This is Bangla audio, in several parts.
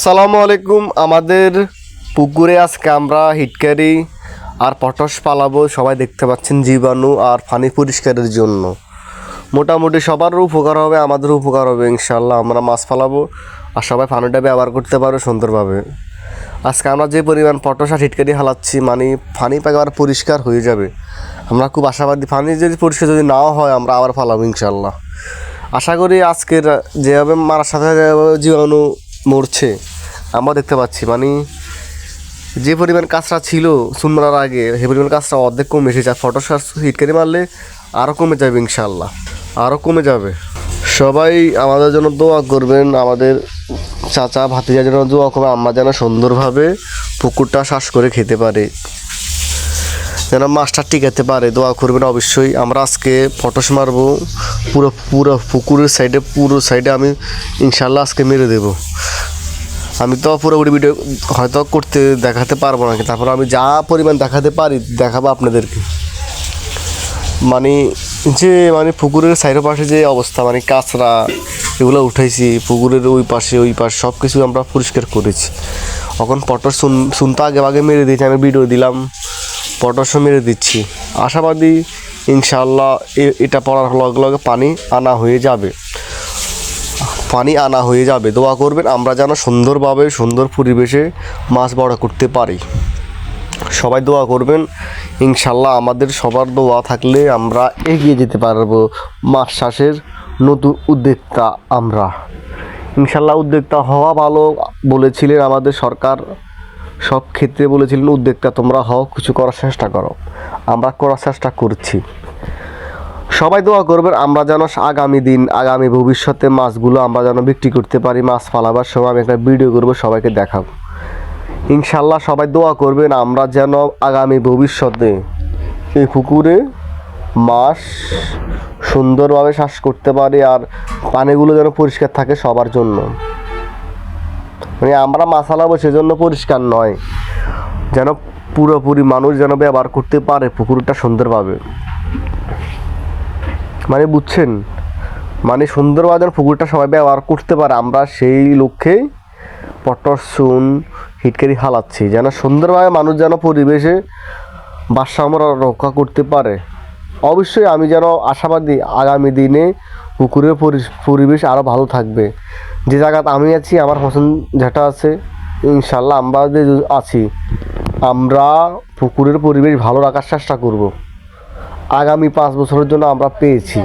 আসসালামু আলাইকুম। আমাদের পুকুরে আজকে আমরা হিটকারি আর পটস পালাবো। সবাই দেখতে পাচ্ছেন জীবাণু আর পানি পরিষ্কারের জন্য মোটামুটি সবার উপকার হবে, আমাদের উপকার হবে ইনশাল্লাহ। আমরা মাছ পালাবো আর সবাই পানিটা ব্যবহার করতে পারবে সুন্দরভাবে। আজকে আমরা যে পরিমাণ পটস আর হিটকারি হালাচ্ছি মানে পানি একেবারে পরিষ্কার হয়ে যাবে। আমরা খুব আশাবাদী, পানি যদি পরিষ্কার যদি নাও হয় আমরা আবার ফালাবো ইনশাল্লাহ। আশা করি আজকের যেভাবে মারার সাথে জীবাণু মরছে আমরা দেখতে পাচ্ছি, মানে যে পরিমাণ কাঁচরা ছিল চুন মারার আগে সে পরিমাণ কাঁচরা অর্ধেক কমে এসেছে। আর ফটোসার হিটকারি মারলে আরও কমে যাবে ইনশাল্লাহ, আরও কমে যাবে। সবাই আমাদের জন্য দোয়া করবেন, আমাদের চাচা ভাতিজার জন্য দোয়া করবেন, আমরা যেন সুন্দরভাবে পুকুরটা শ্বাস করে খেতে পারি, যেন মাছটা টিকাতে পারে। দোয়া করবেন অবশ্যই। আমরা আজকে ফটোস মারবো পুরো পুরো পুকুরের সাইডে, পুরো সাইডে আমি ইনশাল্লাহ আজকে মেরে দেবো। আমি তো পুরোপুরি ভিডিও হয়তো করতে দেখাতে পারবো না, তারপর আমি যা পরিমাণ দেখাতে পারি দেখাবো আপনাদেরকে। মানে পুকুরের সাইডের পাশে যে অবস্থা, মানে কাঁচরা এগুলো উঠাইছি, পুকুরের ওই পাশে সব কিছু আমরা পরিষ্কার করেছি। এখন পটস শুনতে আগে মেরে দিয়েছি, আমি ভিডিও দিলাম, পটসও মেরে দিচ্ছি। আশাবাদী ইনশাআল্লাহ এটা পড়ার লগে লগে পানি আনা হয়ে যাবে। দোয়া করবেন আমরা যেন সুন্দরভাবে সুন্দর পরিবেশে মাছ বড় করতে পারি। সবাই দোয়া করবেন ইনশাল্লাহ। আমাদের সবার দোয়া থাকলে আমরা এগিয়ে যেতে পারবো। মাছ চাষের নতুন উদ্যোক্তা আমরা ইনশাল্লাহ। উদ্যোক্তা হওয়া ভালো বলেছিলেন আমাদের সরকার, সব ক্ষেত্রে বলেছিলেন উদ্যোক্তা তোমরা হও, কিছু করার চেষ্টা করো। আমরা করার চেষ্টা করছি। সবাই দোয়া করবেন আমরা যেন আগামী ভবিষ্যতে মাছগুলো আমরা যেন বিক্রি করতে পারি। মাছ পালাবার সময় আমি একটা ভিডিও করবো, সবাইকে দেখাবো ইনশাল্লাহ। সবাই দোয়া করবেন আমরা যেন আগামী ভবিষ্যতে এই পুকুরে মাছ সুন্দরভাবে চাষ করতে পারি আর পানিগুলো যেন পরিষ্কার থাকে সবার জন্য। মানে আমরা মাছ পালাবো সেজন্য পরিষ্কার নয়, যেন পুরোপুরি মানুষ যেন ব্যবহার করতে পারে পুকুরটা সুন্দরভাবে। মানে বুঝছেন, মানে সুন্দরভাবে পুকুরটা সবাই ব্যবহার করতে পারে, আমরা সেই লক্ষ্যেই পটস চুন হিটকারি হালাচ্ছি, যেন সুন্দরভাবে মানুষ যেন পরিবেশে ভারসাম্য রক্ষা করতে পারে। অবশ্যই আমি যেন আশাবাদী আগামী দিনে পুকুরের পরিবেশ আরও ভালো থাকবে। যে জায়গাতে আমি আছি, আমার পছন্দ যেটা আছে ইনশাল্লাহ আমরা যে আছি, আমরা পুকুরের পরিবেশ ভালো রাখার চেষ্টা করব। আগামী 5 বছরের জন্য আমরা পেয়েছি।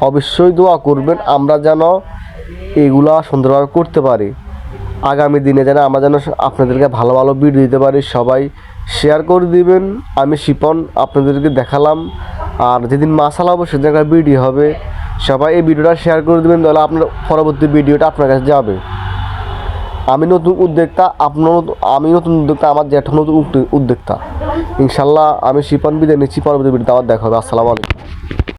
অবশ্যই দোয়া করবেন আমরা যেন এগুলা সুন্দরভাবে করতে পারি। আগামী দিনে যেন আমরা যেন আপনাদেরকে ভালো ভালো ভিডিও দিতে পারি। সবাই শেয়ার করে দিবেন। আমি শিপন আপনাদেরকে দেখালাম, আর যেদিন মাছ আলাবো সেদিন একটা ভিডিও হবে। সবাই এই ভিডিওটা শেয়ার করে দেবেন, তাহলে আপনার পরবর্তী ভিডিওটা আপনার কাছে যাবে। আমি নতুন উদ্যোক্তা, আমার জ্যাঠা নতুন উদ্যোক্তা ইনশাল্লাহ। আমি শিপন বিদায় নিচ্ছি, পরবর্তী ভিডিওতে আবার দেখা হবে। আসসালামু আলাইকুম।